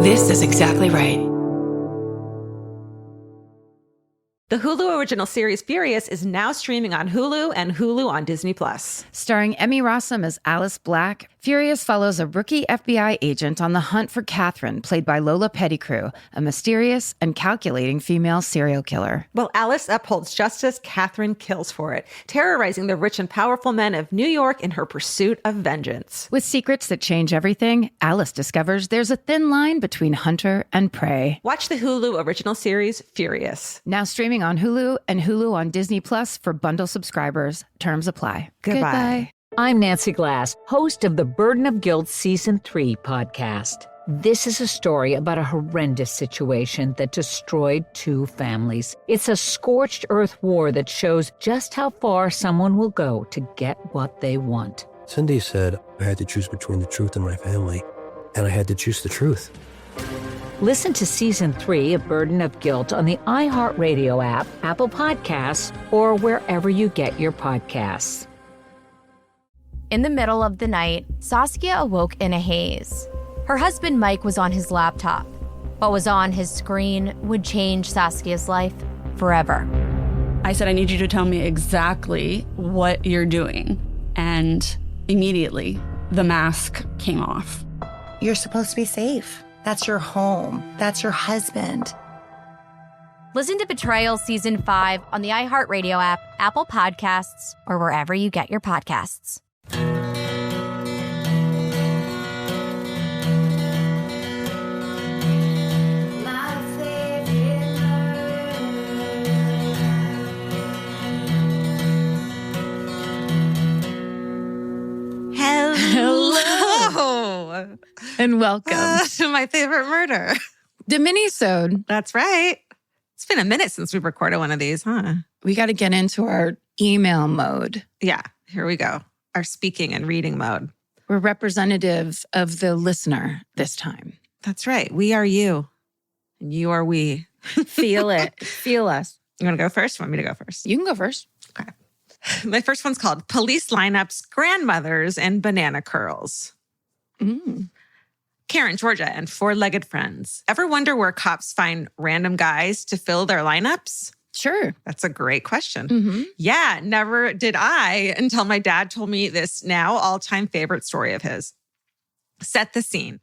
This is exactly right. The Hulu original series Furious is now streaming on Hulu and Hulu on Disney+. Starring Emmy Rossum as Alice Black, Furious follows a rookie FBI agent on the hunt for Catherine, played by Lola Pettigrew, a mysterious and calculating female serial killer. While Alice upholds justice, Catherine kills for it, terrorizing the rich and powerful men of New York in her pursuit of vengeance. With secrets that change everything, Alice discovers there's a thin line between hunter and prey. Watch the Hulu original series Furious. Now streaming on Hulu and Hulu on Disney Plus for bundle subscribers. Terms apply. Goodbye. I'm Nancy Glass, host of the Burden of Guilt Season 3 podcast. This is a story about a horrendous situation that destroyed 2 families. It's a scorched earth war that shows just how far someone will go to get what they want. Cindy said I had to choose between the truth and my family, and I had to choose the truth. Listen to Season 3 of Burden of Guilt on the iHeartRadio app, Apple Podcasts, or wherever you get your podcasts. In the middle of the night, Saskia awoke in a haze. Her husband Mike was on his laptop. What was on his screen would change Saskia's life forever. I said, I need you to tell me exactly what you're doing. And immediately, the mask came off. You're supposed to be safe. That's your home. That's your husband. Listen to Betrayal Season 5 on the iHeartRadio app, Apple Podcasts, or wherever you get your podcasts. Hello. And welcome To my favorite murder. the Minisode. That's right. It's been a minute since we've recorded one of these, huh? We got to get into our email mode. Yeah, here we go. Our speaking and reading mode. We're representative of the listener this time. That's right. We are you, and you are we. Feel it. Feel us. You want to go first? You want me to go first? You can go first. Okay. My first one's called Police Lineups, Grandmothers, and Banana Curls. Karen, Georgia, and 4-legged friends. Ever wonder where cops find random guys to fill their lineups? Sure. That's a great question. Mm-hmm. Yeah, never did I until my dad told me this now all-time favorite story of his. Set the scene.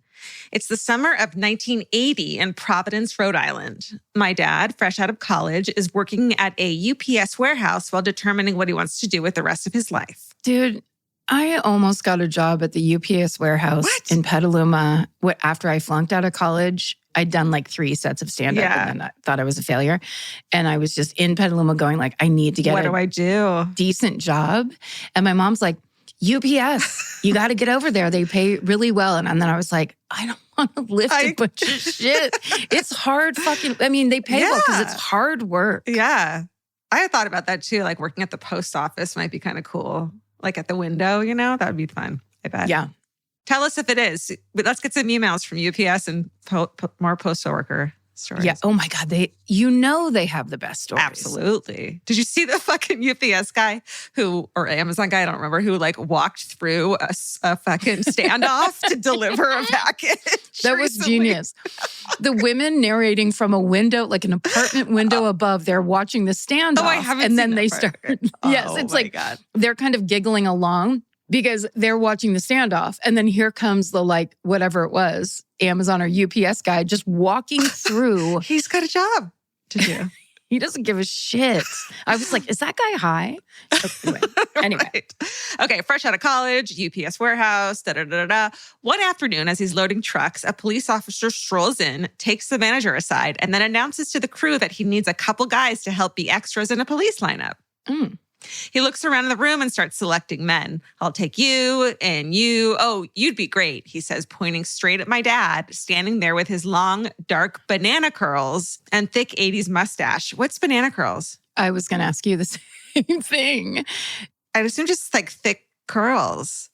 It's the summer of 1980 in Providence, Rhode Island. My dad, fresh out of college, is working at a UPS warehouse while determining what he wants to do with the rest of his life. Dude, I almost got a job at the UPS warehouse in Petaluma after I flunked out of college. I'd done like 3 sets of stand-up and then I thought I was a failure. And I was just in Petaluma going like, I need to get what do I do? Decent job. And my mom's like, UPS, you got to get over there. They pay really well. And then I was like, I don't want to lift a bunch of shit. It's hard fucking, I mean, they pay well because it's hard work. Yeah. I had thought about that too. Like working at the post office might be kind of cool. Like at the window, you know, that would be fun. I bet. Yeah. Tell us if it is. But let's get some emails from UPS and more postal worker stories. Yeah. Oh my God. They have the best stories. Absolutely. Did you see the fucking UPS guy or Amazon guy, I don't remember, who like walked through a fucking standoff to deliver a package? That was genius. The women narrating from a window, like an apartment window above, they're watching the standoff. Oh, I haven't and seen then that they part. start. Yes, it's like they're kind of giggling along because they're watching the standoff. And then here comes the like, whatever it was, Amazon or UPS guy just walking through. He's got a job to do. He doesn't give a shit. I was like, is that guy high? Anyway. Right. Okay, fresh out of college, UPS warehouse, da-da-da-da-da. One afternoon, as he's loading trucks, a police officer strolls in, takes the manager aside, and then announces to the crew that he needs a couple guys to help be extras in a police lineup. He looks around the room and starts selecting men. I'll take you and you. Oh, you'd be great, he says, pointing straight at my dad, standing there with his long, dark banana curls and thick 80s mustache. What's banana curls? I was going to ask you the same thing. I'd assume just like thick curls.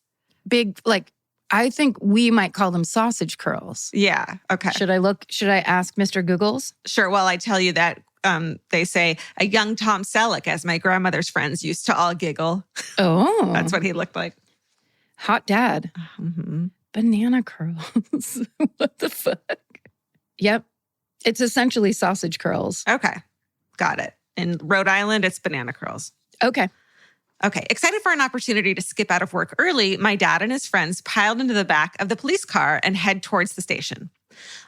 Big, like, I think we might call them sausage curls. Yeah. Okay. Should I ask Mr. Googles? Sure. Well, I tell you that they say a young Tom Selleck, as my grandmother's friends used to all giggle. Oh. That's what he looked like. Hot dad. Mm-hmm. Banana curls. What the fuck? Yep. It's essentially sausage curls. Okay. Got it. In Rhode Island, it's banana curls. Okay. Okay. Excited for an opportunity to skip out of work early, my dad and his friends piled into the back of the police car and head towards the station.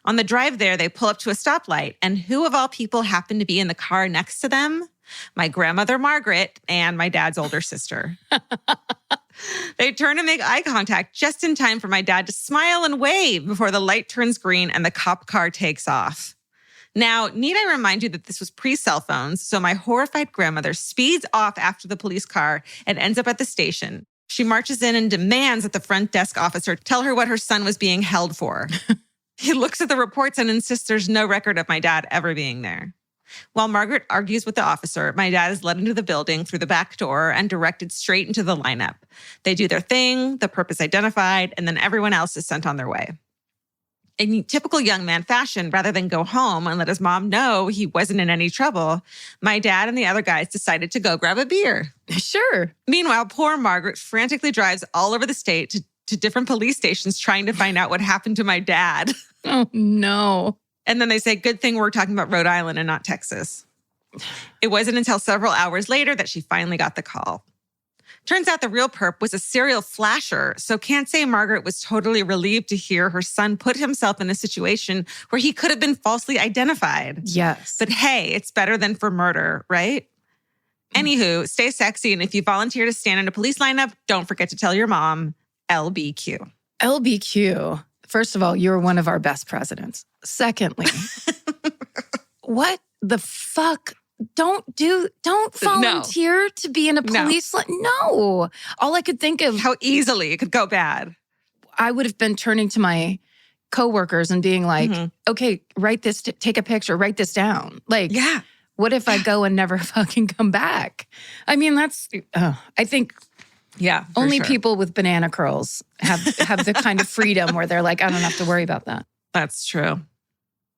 On the drive there, they pull up to a stoplight, and who of all people happened to be in the car next to them? My grandmother, Margaret, and my dad's older sister. They turn and make eye contact just in time for my dad to smile and wave before the light turns green and the cop car takes off. Now, need I remind you that this was pre-cell phones, so my horrified grandmother speeds off after the police car and ends up at the station. She marches in and demands that the front desk officer tell her what her son was being held for. He looks at the reports and insists there's no record of my dad ever being there. While Margaret argues with the officer, my dad is led into the building through the back door and directed straight into the lineup. They do their thing, the purpose identified, and then everyone else is sent on their way. In typical young man fashion, rather than go home and let his mom know he wasn't in any trouble, my dad and the other guys decided to go grab a beer. Sure. Meanwhile, poor Margaret frantically drives all over the state to different police stations trying to find out what happened to my dad. Oh, no. And then they say, good thing we're talking about Rhode Island and not Texas. It wasn't until several hours later that she finally got the call. Turns out the real perp was a serial flasher, so can't say Margaret was totally relieved to hear her son put himself in a situation where he could have been falsely identified. Yes. But hey, it's better than for murder, right? Anywho, stay sexy, and if you volunteer to stand in a police lineup, don't forget to tell your mom, LBQ. LBQ. First of all, you're one of our best presidents. Secondly, what the fuck? Don't volunteer to be in a police No. All I could think of. How easily it could go bad. I would have been turning to my coworkers and being like, okay, write this, take a picture, write this down. Like, yeah. What if I go and never fucking come back? I mean, that's, I think only people with banana curls have the kind of freedom where they're like, I don't have to worry about that. That's true.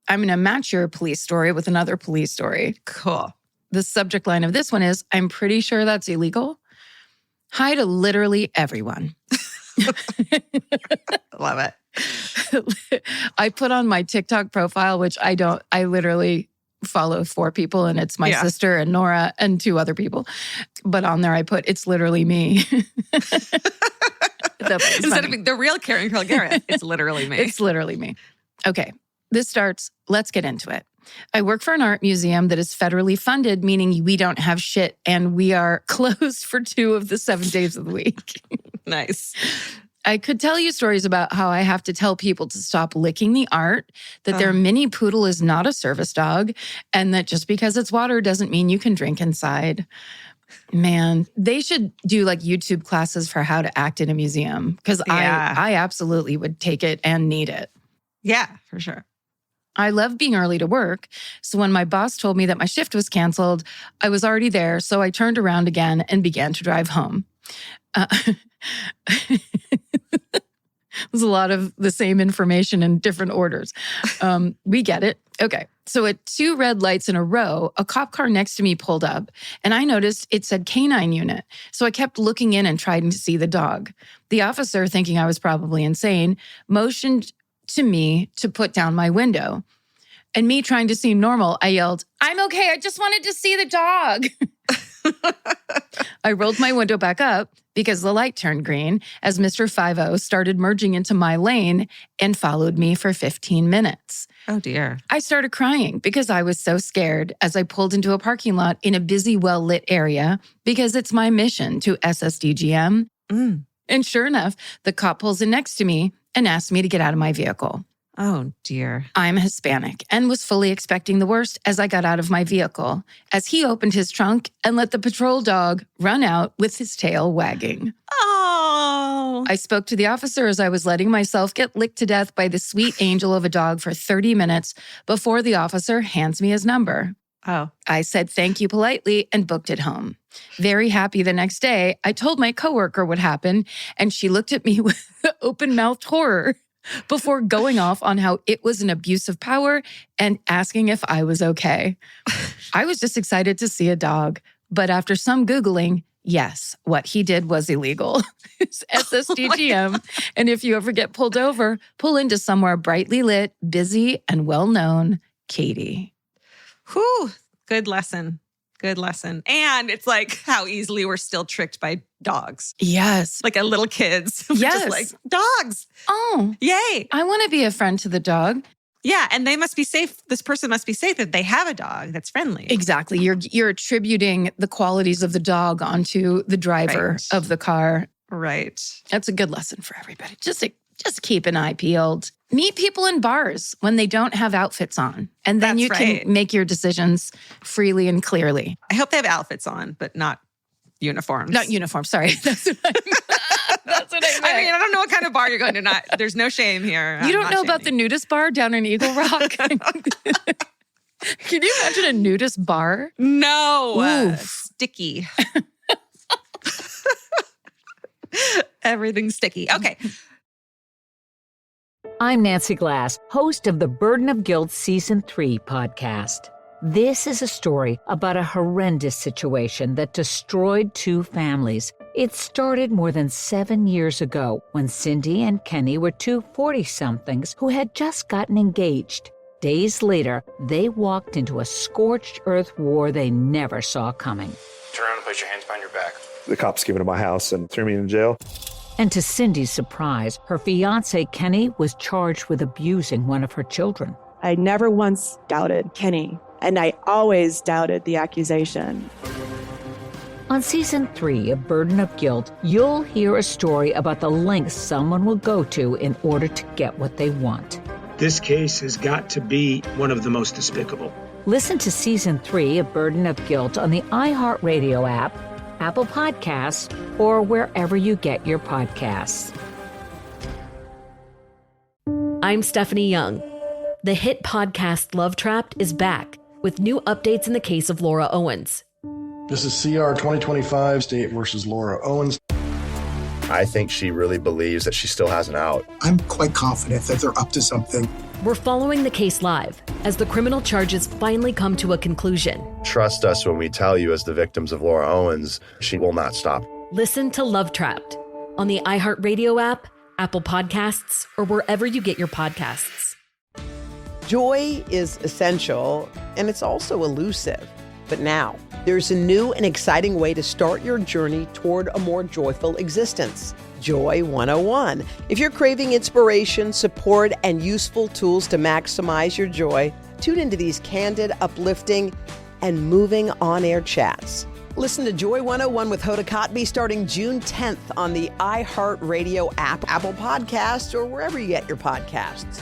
I'm going to match your police story with another police story. Cool. The subject line of this one is, I'm pretty sure that's illegal. Hi to literally everyone. Love it. I put on my TikTok profile, which I literally follow 4 people, and it's my sister and Nora and 2 other people. But on there I put, it's literally me. Instead of the real Karen Curl Garrett, it's literally me. It's literally me. Okay. This starts, let's get into it. I work for an art museum that is federally funded, meaning we don't have shit, and we are closed for 2 of the 7 days of the week. Nice. I could tell you stories about how I have to tell people to stop licking the art, that their mini poodle is not a service dog, and that just because it's water doesn't mean you can drink inside. Man, they should do like YouTube classes for how to act in a museum, because I absolutely would take it and need it. Yeah, for sure. I love being early to work, so when my boss told me that my shift was canceled, I was already there, so I turned around again and began to drive home. There's a lot of the same information in different orders. We get it. Okay. So at 2 red lights in a row, a cop car next to me pulled up, and I noticed it said canine unit. So I kept looking in and trying to see the dog. The officer, thinking I was probably insane, motioned to me to put down my window. And me trying to seem normal, I yelled, I'm okay, I just wanted to see the dog. I rolled my window back up because the light turned green as Mr. 5-0 started merging into my lane and followed me for 15 minutes. Oh, dear. I started crying because I was so scared as I pulled into a parking lot in a busy, well-lit area because it's my mission to SSDGM. And sure enough, the cop pulls in next to me and asked me to get out of my vehicle. Oh, dear. I'm Hispanic and was fully expecting the worst as I got out of my vehicle, as he opened his trunk and let the patrol dog run out with his tail wagging. Oh. I spoke to the officer as I was letting myself get licked to death by the sweet angel of a dog for 30 minutes before the officer hands me his number. Oh. I said thank you politely and booked it home. Very happy the next day, I told my coworker what happened, and she looked at me with open-mouthed horror before going off on how it was an abuse of power and asking if I was okay. I was just excited to see a dog, but after some Googling, Yes, what he did was illegal. It's SSDGM. And if you ever get pulled over, pull into somewhere brightly lit, busy, and well-known, Katie. Whew, good lesson. Good lesson. And it's like how easily we're still tricked by dogs. Yes. Like a little kids. Yes. Just like, dogs. Oh. Yay. I want to be a friend to the dog. Yeah, and they must be safe. This person must be safe that they have a dog that's friendly. Exactly. You're attributing the qualities of the dog onto the driver of the car. Right. That's a good lesson for everybody. Just keep an eye peeled. Meet people in bars when they don't have outfits on. And then you can make your decisions freely and clearly. I hope they have outfits on, but not uniforms. Not uniforms, sorry. That's what I meant. That's what I meant. I mean, I don't know what kind of bar you're going to. There's no shame here. You don't know about the nudist bar down in Eagle Rock? Can you imagine a nudist bar? No. Sticky. Everything's sticky. Okay. I'm Nancy Glass, host of the Burden of Guilt Season 3 podcast. This is a story about a horrendous situation that destroyed 2 families. It started more than 7 years ago when Cindy and Kenny were 2 40-somethings who had just gotten engaged. Days later, they walked into a scorched earth war they never saw coming. Turn around and place your hands behind your back. The cops came into my house and threw me in jail. And to Cindy's surprise, her fiancé, Kenny, was charged with abusing one of her children. I never once doubted Kenny, and I always doubted the accusation. On Season 3 of Burden of Guilt, you'll hear a story about the lengths someone will go to in order to get what they want. This case has got to be one of the most despicable. Listen to Season 3 of Burden of Guilt on the iHeartRadio app, Apple Podcasts, or wherever you get your podcasts. I'm Stephanie Young. The hit podcast Love Trapped is back with new updates in the case of Laura Owens. This is CR 2025, State versus Laura Owens. I think she really believes that she still has an out. I'm quite confident that they're up to something. We're following the case live as the criminal charges finally come to a conclusion. Trust us when we tell you, as the victims of Laura Owens, she will not stop. Listen to Love Trapped on the iHeartRadio app, Apple Podcasts, or wherever you get your podcasts. Joy is essential, and it's also elusive. But now, there's a new and exciting way to start your journey toward a more joyful existence. Joy 101. If you're craving inspiration, support, and useful tools to maximize your joy, tune into these candid, uplifting, and moving on-air chats. Listen to Joy 101 with Hoda Kotb starting June 10th on the iHeartRadio app, Apple Podcasts, or wherever you get your podcasts.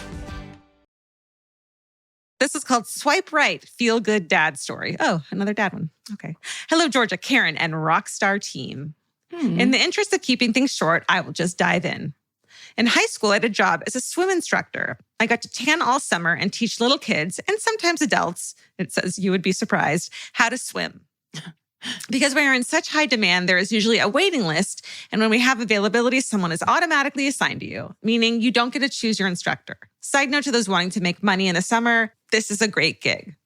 This is called Swipe Right, Feel Good Dad Story. Oh, another dad one. Okay. Hello, Georgia, Karen, and Rockstar team. In the interest of keeping things short, I will just dive in. In high school, I had a job as a swim instructor. I got to tan all summer and teach little kids, and sometimes adults, it says you would be surprised, how to swim. Because when you're in such high demand, there is usually a waiting list. And when we have availability, someone is automatically assigned to you, meaning you don't get to choose your instructor. Side note to those wanting to make money in the summer, this is a great gig.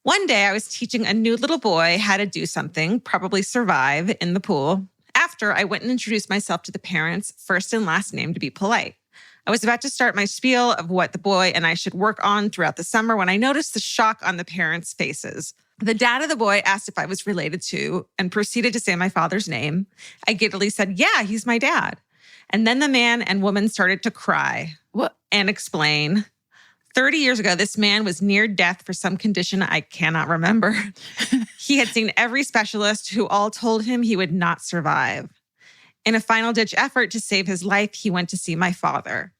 One day I was teaching a new little boy how to do something, probably survive in the pool. After, I went and introduced myself to the parents, first and last name to be polite. I was about to start my spiel of what the boy and I should work on throughout the summer when I noticed the shock on the parents' faces. The dad of the boy asked if I was related to and proceeded to say my father's name. I giddily said, yeah, he's my dad. And then the man and woman started to cry and explain. 30 years ago, this man was near death for some condition I cannot remember. He had seen every specialist who all told him he would not survive. In a final-ditch effort to save his life, he went to see my father.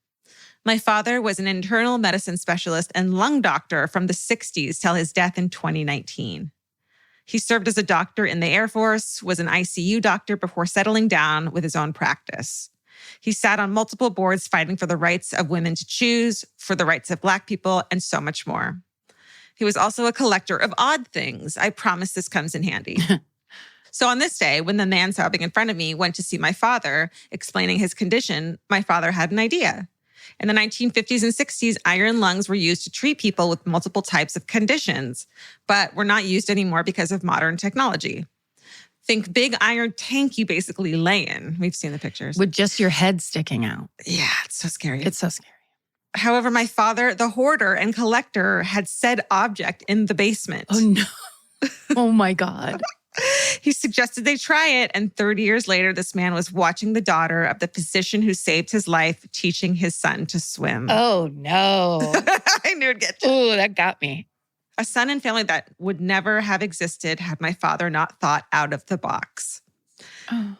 My father was an internal medicine specialist and lung doctor from the 60s till his death in 2019. He served as a doctor in the Air Force, was an ICU doctor before settling down with his own practice. He sat on multiple boards fighting for the rights of women to choose, for the rights of Black people, and so much more. He was also a collector of odd things. I promise this comes in handy. So on this day, when the man sobbing in front of me went to see my father, explaining his condition, my father had an idea. In the 1950s and 60s, iron lungs were used to treat people with multiple types of conditions, but were not used anymore because of modern technology. Think big iron tank you basically lay in. We've seen the pictures. With just your head sticking out. Yeah, it's so scary. It's so scary. However, my father, the hoarder and collector, had said object in the basement. Oh, no. Oh, my God. He suggested they try it. And 30 years later, this man was watching the daughter of the physician who saved his life, teaching his son to swim. Oh, no. I knew it'd get you. Oh, that got me. A son and family that would never have existed had my father not thought out of the box. Oh.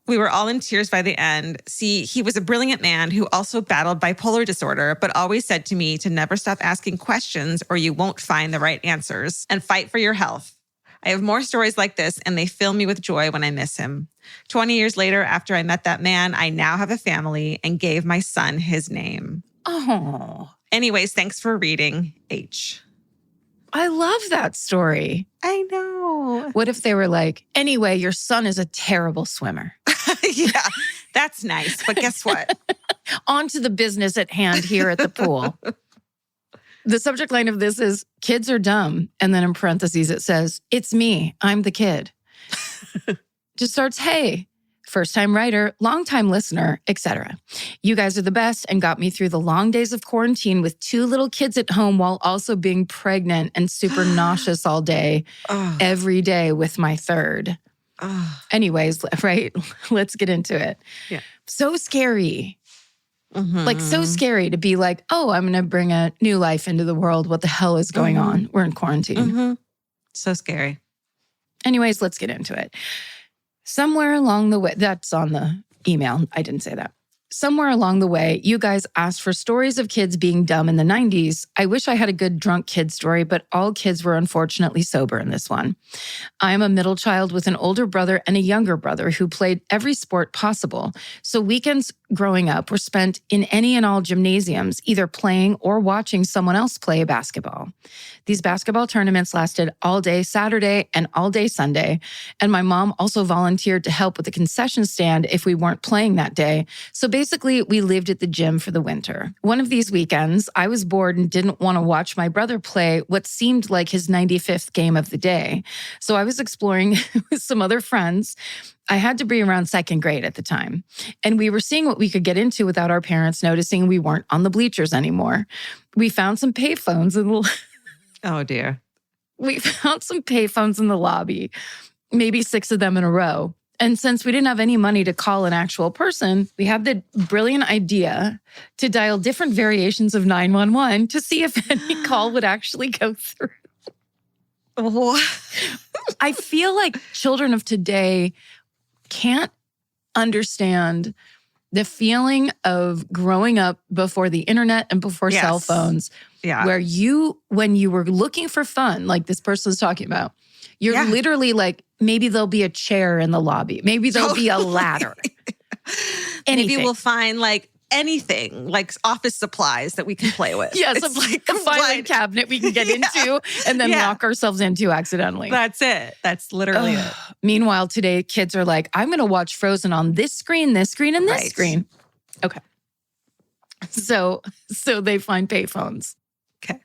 We were all in tears by the end. See, he was a brilliant man who also battled bipolar disorder, but always said to me to never stop asking questions or you won't find the right answers, and fight for your health. I have more stories like this, and they fill me with joy when I miss him. 20 years later, after I met that man, I now have a family and gave my son his name. Oh. Anyways, thanks for reading, H. I love that story. I know. What if they were like, anyway, your son is a terrible swimmer? Yeah, that's nice. But guess what? On to the business at hand here at the pool. The subject line of this is, kids are dumb. And then in parentheses, it says, it's me. I'm the kid. Just starts, hey, first-time writer, long-time listener, etc. You guys are the best and got me through the long days of quarantine with 2 little kids at home while also being pregnant and super nauseous all day, every day with my third. Anyways, right? Let's get into it. Yeah. So scary. Mm-hmm. Like so scary to be like, oh, I'm going to bring a new life into the world. What the hell is going on? We're in quarantine. Mm-hmm. So scary. Anyways, let's get into it. Somewhere along the way, that's on the email. I didn't say that. Somewhere along the way, you guys asked for stories of kids being dumb in the 90s. I wish I had a good drunk kid story, but all kids were unfortunately sober in this one. I am a middle child with an older brother and a younger brother who played every sport possible. So weekends growing up were spent in any and all gymnasiums, either playing or watching someone else play basketball. These basketball tournaments lasted all day Saturday and all day Sunday. And my mom also volunteered to help with the concession stand if we weren't playing that day. So basically, we lived at the gym for the winter. One of these weekends, I was bored and didn't want to watch my brother play what seemed like his 95th game of the day. So I was exploring with some other friends. I had to be around second grade at the time. And we were seeing what we could get into without our parents noticing we weren't on the bleachers anymore. We found some payphones in the... Oh, dear. We found some payphones in the lobby, maybe 6 of them in a row. And since we didn't have any money to call an actual person, we had the brilliant idea to dial different variations of 911 to see if any call would actually go through. I feel like children of today can't understand the feeling of growing up before the internet and before cell phones, where when you were looking for fun, like this person's talking about, you're literally like, maybe there'll be a chair in the lobby. Maybe there'll be a ladder. Maybe we'll find like anything, like office supplies that we can play with. Yes, it's like a filing cabinet we can get into and then lock ourselves into accidentally. That's it. That's literally it. Meanwhile, today, kids are like, I'm going to watch Frozen on this screen, and this screen. Okay. So they find payphones. Okay.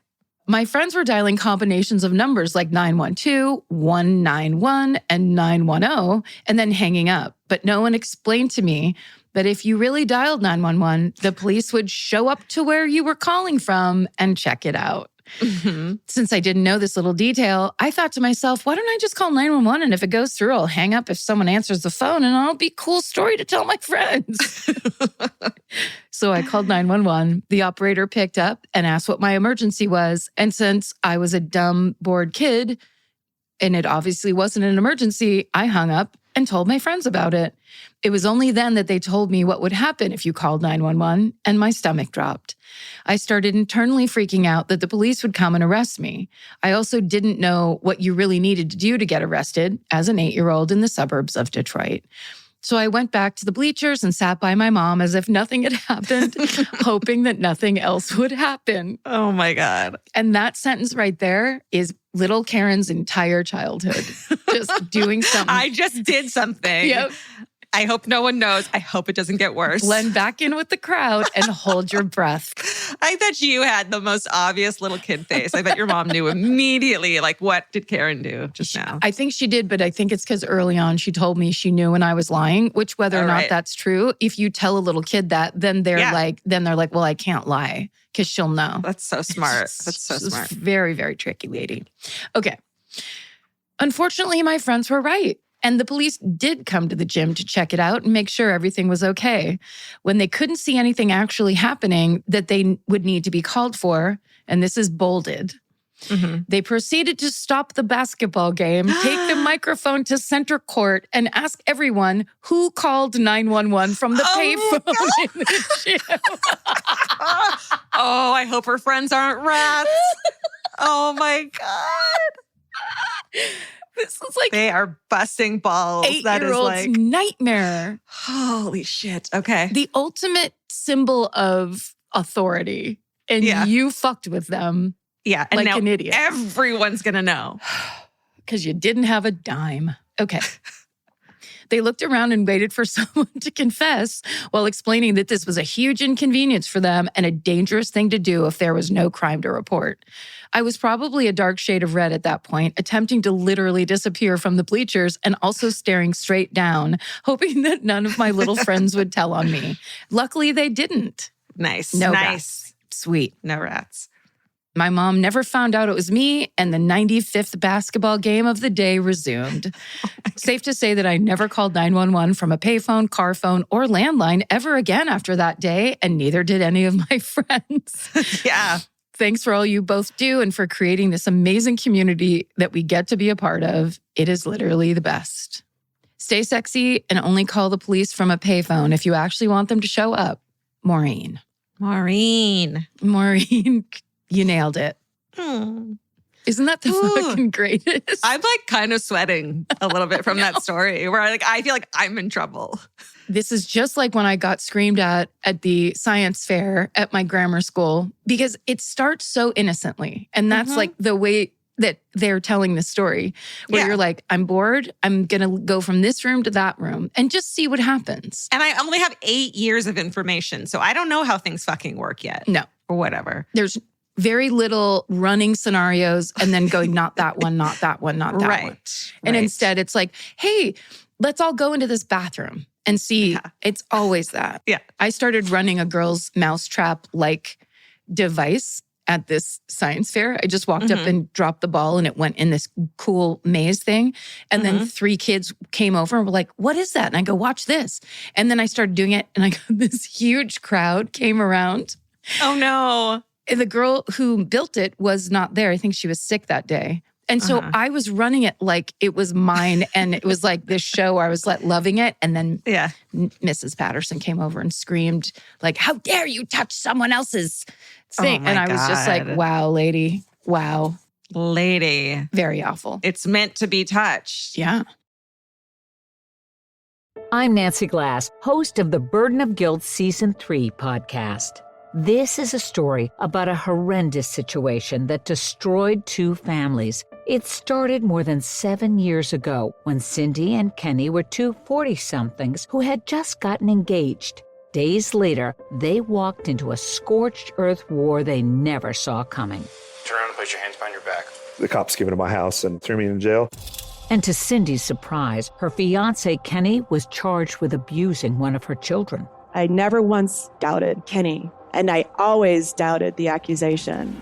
My friends were dialing combinations of numbers like 912, 191, and 910, and then hanging up. But no one explained to me that if you really dialed 911, the police would show up to where you were calling from and check it out. Mm-hmm. Since I didn't know this little detail, I thought to myself, why don't I just call 911? And if it goes through, I'll hang up if someone answers the phone and it'll be a cool story to tell my friends. So I called 911. The operator picked up and asked what my emergency was. And since I was a dumb, bored kid, and it obviously wasn't an emergency, I hung up and told my friends about it. It was only then that they told me what would happen if you called 911, and my stomach dropped. I started internally freaking out that the police would come and arrest me. I also didn't know what you really needed to do to get arrested as an 8-year-old in the suburbs of Detroit. So I went back to the bleachers and sat by my mom as if nothing had happened, hoping that nothing else would happen. Oh my God. And that sentence right there is little Karen's entire childhood. Just doing something. I just did something. Yep. I hope no one knows. I hope it doesn't get worse. Blend back in with the crowd and hold your breath. I bet you had the most obvious little kid face. I bet your mom knew immediately, like, what did Karen do just now? I think she did, but I think it's because early on she told me she knew when I was lying, which whether or not that's true, if you tell a little kid that, then they're like, well, I can't lie because she'll know. That's so smart. That's so smart. Very, very tricky lady. Okay. Unfortunately, my friends were right. And the police did come to the gym to check it out and make sure everything was okay. When they couldn't see anything actually happening that they would need to be called for, and this is bolded, they proceeded to stop the basketball game, take the microphone to center court, and ask everyone who called 911 from the payphone in the gym. Oh, I hope her friends aren't rats. Oh my God. This is like they are busting balls. 8-year-old's nightmare. Holy shit. Okay. The ultimate symbol of authority. And you fucked with them. Yeah. And like now an idiot. Everyone's going to know. Because you didn't have a dime. Okay. They looked around and waited for someone to confess while explaining that this was a huge inconvenience for them and a dangerous thing to do if there was no crime to report. I was probably a dark shade of red at that point, attempting to literally disappear from the bleachers and also staring straight down, hoping that none of my little friends would tell on me. Luckily, they didn't. Nice. No nice. rats. Sweet. No rats. My mom never found out it was me, and the 95th basketball game of the day resumed. Safe to say that I never called 911 from a payphone, car phone, or landline ever again after that day, and neither did any of my friends. Yeah. Thanks for all you both do and for creating this amazing community that we get to be a part of. It is literally the best. Stay sexy and only call the police from a payphone if you actually want them to show up. Maureen. Maureen, you nailed it. Isn't that the fucking greatest? I'm like kind of sweating a little bit from that story where I feel like I'm in trouble. This is just like when I got screamed at the science fair at my grammar school, because it starts so innocently. And that's like the way that they're telling the story, where you're like, I'm bored. I'm going to go from this room to that room and just see what happens. And I only have 8 years of information, so I don't know how things fucking work yet. No. Or whatever. There's very little running scenarios and then going, not that one, not that one, not that one. And instead it's like, hey, let's all go into this bathroom and see. Yeah. It's always that. Yeah. I started running a girl's mousetrap-like device at this science fair. I just walked up and dropped the ball and it went in this cool maze thing. And then 3 kids came over and were like, what is that? And I go, watch this. And then I started doing it and I got this huge crowd came around. Oh no. The girl who built it was not there. I think she was sick that day. And so I was running it like it was mine. And it was like this show where I was like loving it. And then Mrs. Patterson came over and screamed like, how dare you touch someone else's thing? And I was just like, wow, lady. Wow. Lady. Very awful. It's meant to be touched. Yeah. I'm Nancy Glass, host of the Burden of Guilt Season 3 podcast. This is a story about a horrendous situation that destroyed 2 families. It started more than 7 years ago when Cindy and Kenny were 2 40-somethings who had just gotten engaged. Days later, they walked into a scorched earth war they never saw coming. Turn around and place your hands behind your back. The cops came into my house and threw me in jail. And to Cindy's surprise, her fiancé Kenny was charged with abusing one of her children. I never once doubted Kenny. And I always doubted the accusation.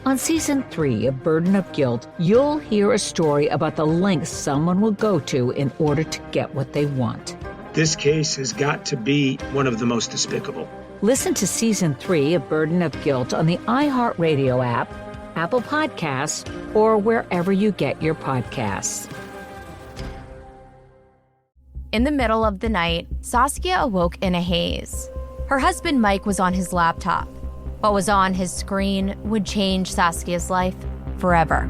On Season 3 of Burden of Guilt, you'll hear a story about the lengths someone will go to in order to get what they want. This case has got to be one of the most despicable. Listen to Season 3 of Burden of Guilt on the iHeartRadio app, Apple Podcasts, or wherever you get your podcasts. In the middle of the night, Saskia awoke in a haze. Her husband, Mike, was on his laptop. What was on his screen would change Saskia's life forever.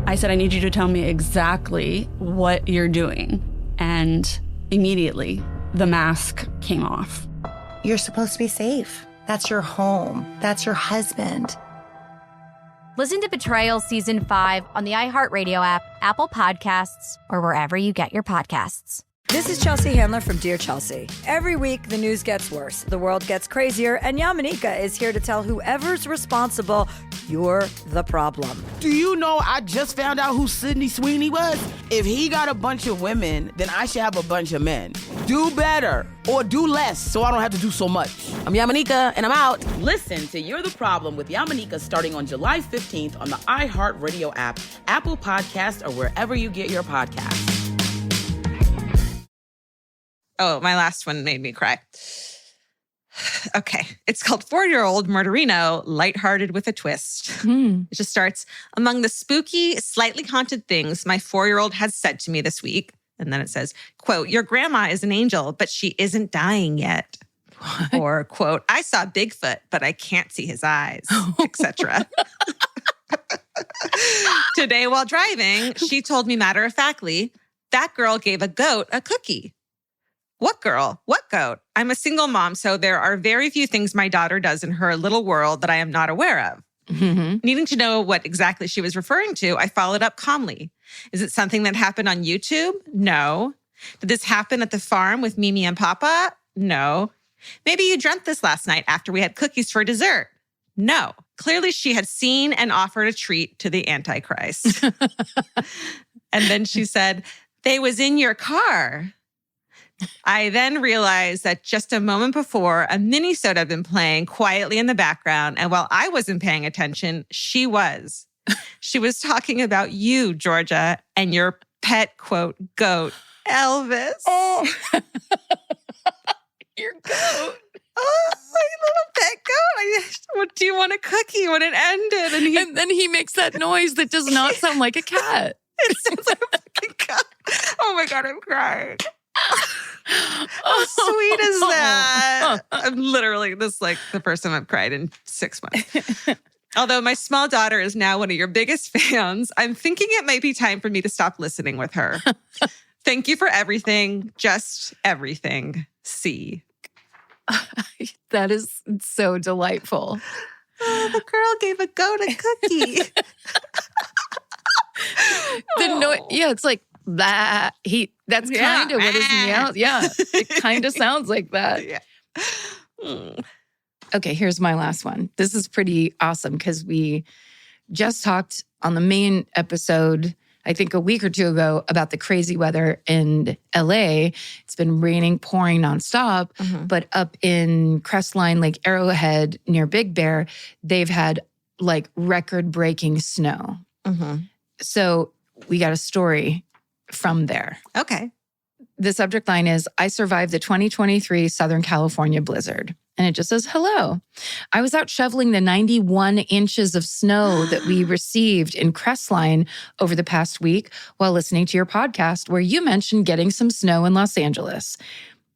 I said, I need you to tell me exactly what you're doing. And immediately, the mask came off. You're supposed to be safe. That's your home. That's your husband. Listen to Betrayal Season 5 on the iHeartRadio app, Apple Podcasts, or wherever you get your podcasts. This is Chelsea Handler from Dear Chelsea. Every week, the news gets worse, the world gets crazier, and Yamanika is here to tell whoever's responsible, you're the problem. Do you know I just found out who Sydney Sweeney was? If he got a bunch of women, then I should have a bunch of men. Do better or do less so I don't have to do so much. I'm Yamanika, and I'm out. Listen to You're the Problem with Yamanika starting on July 15th on the iHeartRadio app, Apple Podcasts, or wherever you get your podcasts. Oh, my last one made me cry. Okay. It's called 4-Year-Old Murderino, Lighthearted with a Twist. It just starts, among the spooky, slightly haunted things my 4-year-old has said to me this week. And then it says, quote, your grandma is an angel, but she isn't dying yet. What? Or, quote, I saw Bigfoot, but I can't see his eyes, etc. Today while driving, she told me matter-of-factly, that girl gave a goat a cookie. What girl? What goat? I'm a single mom, so there are very few things my daughter does in her little world that I am not aware of. Needing to know what exactly she was referring to, I followed up calmly. Is it something that happened on YouTube? No. Did this happen at the farm with Mimi and Papa? No. Maybe you dreamt this last night after we had cookies for dessert? No. Clearly she had seen and offered a treat to the Antichrist. And then she said, they was in your car. I then realized that just a moment before, a Minisode had been playing quietly in the background, and while I wasn't paying attention, she was. She was talking about you, Georgia, and your pet, quote, goat, Elvis. Oh, your goat. Oh, my little pet goat. What do you want a cookie when it ended? And then he makes that noise that does not sound like a cat. It sounds like a fucking cat. Oh my God, I'm crying. How sweet is that? I'm literally the first time I've cried in 6 months. Although my small daughter is now one of your biggest fans, I'm thinking it might be time for me to stop listening with her. Thank you for everything. Just everything. C. That is so delightful. Oh, the girl gave a goat a cookie. It's like that. That's kind of what his meow. Yeah, it kind of sounds like that. Yeah. Okay, here's my last one. This is pretty awesome because we just talked on the main episode, I think a week or two ago, about the crazy weather in LA. It's been raining, pouring nonstop, but up in Crestline, Lake Arrowhead near Big Bear, they've had like record-breaking snow. So we got a story from there. Okay. The subject line is, I survived the 2023 Southern California blizzard. And it just says, hello. I was out shoveling the 91 inches of snow that we received in Crestline over the past week while listening to your podcast where you mentioned getting some snow in Los Angeles.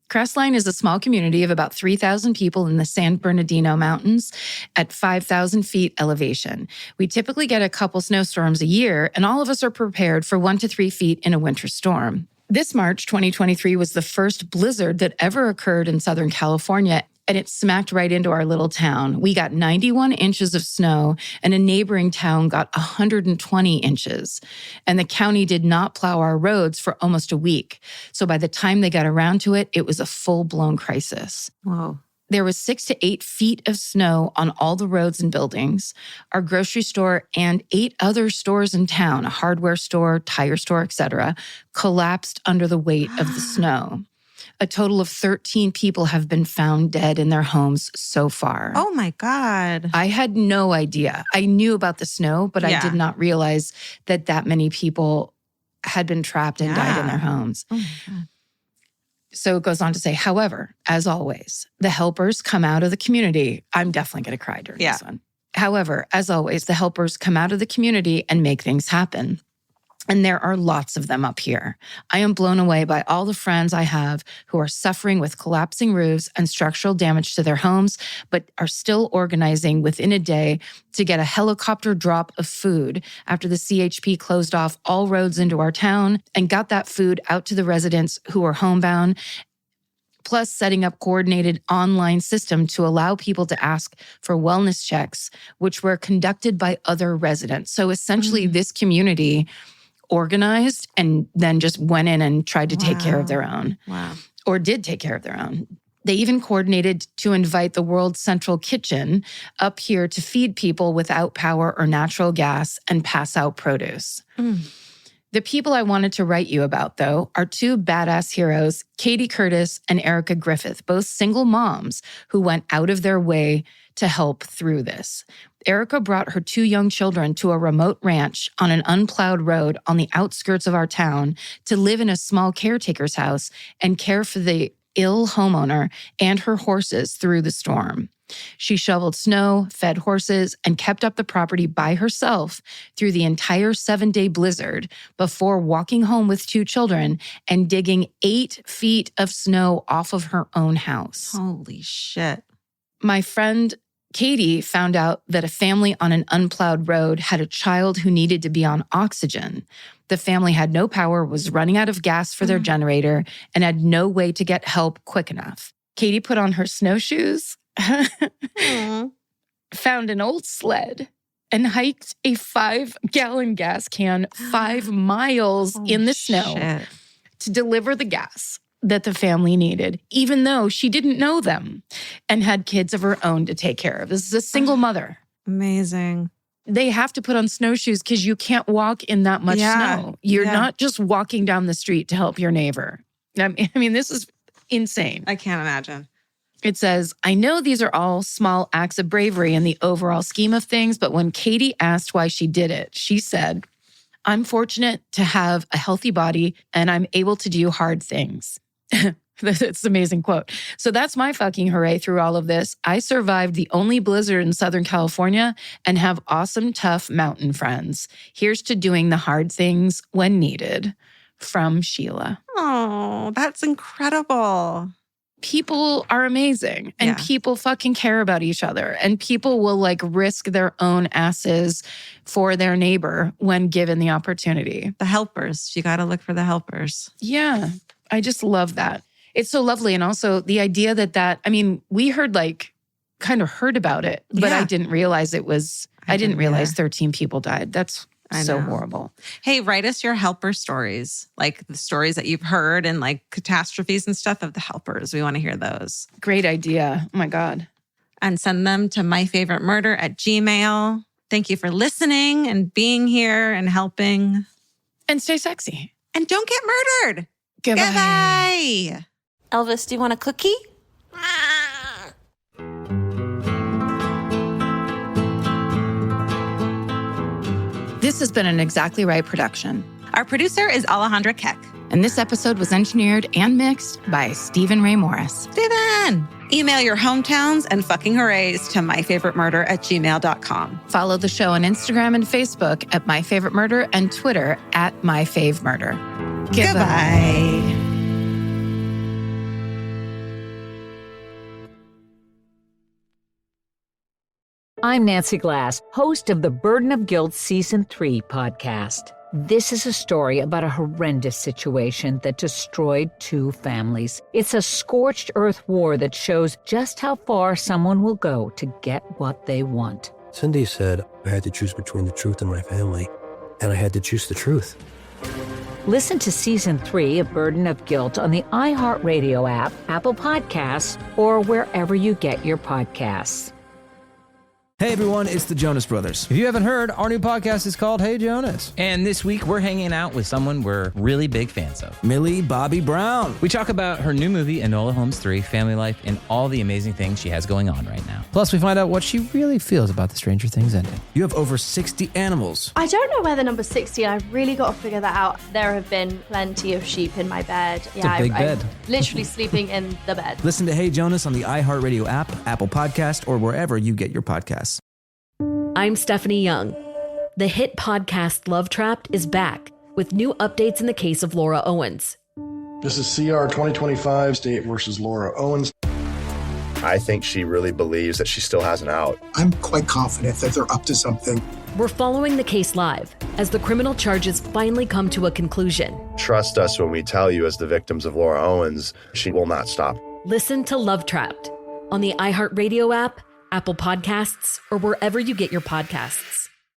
Crestline is a small community of about 3,000 people in the San Bernardino Mountains at 5,000 feet elevation. We typically get a couple snowstorms a year, and all of us are prepared for 1 to 3 feet in a winter storm. This March 2023 was the first blizzard that ever occurred in Southern California, and it smacked right into our little town. We got 91 inches of snow, and a neighboring town got 120 inches. And the county did not plow our roads for almost a week. So by the time they got around to it, it was a full-blown crisis. Whoa. There was 6 to 8 feet of snow on all the roads and buildings. Our grocery store and 8 other stores in town, a hardware store, tire store, etc., collapsed under the weight of the snow. A total of 13 people have been found dead in their homes so far. Oh my God. I had no idea. I knew about the snow, but I did not realize that many people had been trapped and died in their homes. Oh my God. So it goes on to say, however, as always, the helpers come out of the community. I'm definitely going to cry during this one. However, as always, the helpers come out of the community and make things happen. And there are lots of them up here. I am blown away by all the friends I have who are suffering with collapsing roofs and structural damage to their homes, but are still organizing within a day to get a helicopter drop of food after the CHP closed off all roads into our town and got that food out to the residents who are homebound, plus setting up coordinated online system to allow people to ask for wellness checks, which were conducted by other residents. So essentially, this community organized and then just went in and tried to take care of their own. Wow. Or did take care of their own. They even coordinated to invite the World Central Kitchen up here to feed people without power or natural gas and pass out produce. The people I wanted to write you about, though, are two badass heroes, Katie Curtis and Erica Griffith, both single moms who went out of their way to help through this. Erica brought her 2 young children to a remote ranch on an unplowed road on the outskirts of our town to live in a small caretaker's house and care for the ill homeowner and her horses through the storm. She shoveled snow, fed horses, and kept up the property by herself through the entire 7-day blizzard before walking home with 2 children and digging 8 feet of snow off of her own house. Holy shit. My friend Katie found out that a family on an unplowed road had a child who needed to be on oxygen. The family had no power, was running out of gas for their generator, and had no way to get help quick enough. Katie put on her snowshoes, found an old sled, and hiked a 5-gallon gas can 5 miles in the snow to deliver the gas that the family needed, even though she didn't know them and had kids of her own to take care of. This is a single mother. Amazing. They have to put on snowshoes because you can't walk in that much snow. You're not just walking down the street to help your neighbor. I mean, this is insane. I can't imagine. It says, I know these are all small acts of bravery in the overall scheme of things, but when Katie asked why she did it, she said, I'm fortunate to have a healthy body and I'm able to do hard things. That's an amazing quote. So that's my fucking hooray through all of this. I survived the only blizzard in Southern California and have awesome, tough mountain friends. Here's to doing the hard things when needed. From Sheila. Oh, that's incredible. People are amazing and people fucking care about each other and people will like risk their own asses for their neighbor when given the opportunity. The helpers. You got to look for the helpers. Yeah. I just love that. It's so lovely. And also the idea that, I mean, we heard heard about it, but I didn't realize I didn't realize 13 people died. That's so horrible. Hey, write us your helper stories, like the stories that you've heard and like catastrophes and stuff of the helpers. We want to hear those. Great idea. Oh my God. And send them to myfavoritemurder@gmail.com. Thank you for listening and being here and helping. And stay sexy. And don't get murdered. Goodbye. Elvis, do you want a cookie? This has been an Exactly Right production. Our producer is Alejandra Keck. And this episode was engineered and mixed by Stephen Ray Morris. Stephen! Email your hometowns and fucking hoorays to myfavoritemurder@gmail.com. Follow the show on Instagram and Facebook at myfavoritemurder and Twitter at myfavemurder. Goodbye. I'm Nancy Glass, host of the Burden of Guilt Season 3 podcast. This is a story about a horrendous situation that destroyed 2 families. It's a scorched earth war that shows just how far someone will go to get what they want. Cindy said I had to choose between the truth and my family, and I had to choose the truth. Listen to Season 3 of Burden of Guilt on the iHeartRadio app, Apple Podcasts, or wherever you get your podcasts. Hey everyone, it's the Jonas Brothers. If you haven't heard, our new podcast is called Hey Jonas. And this week we're hanging out with someone we're really big fans of. Millie Bobby Brown. We talk about her new movie, Enola Holmes 3, family life, and all the amazing things she has going on right now. Plus we find out what she really feels about the Stranger Things ending. You have over 60 animals. I don't know where the number 60, I've really got to figure that out. There have been plenty of sheep in my bed. It's a big bed. I'm literally sleeping in the bed. Listen to Hey Jonas on the iHeartRadio app, Apple Podcast, or wherever you get your podcasts. I'm Stephanie Young. The hit podcast Love Trapped is back with new updates in the case of Laura Owens. This is CR 2025 State versus Laura Owens. I think she really believes that she still has an out. I'm quite confident that they're up to something. We're following the case live as the criminal charges finally come to a conclusion. Trust us when we tell you, as the victims of Laura Owens, she will not stop. Listen to Love Trapped on the iHeartRadio app, Apple Podcasts, or wherever you get your podcasts.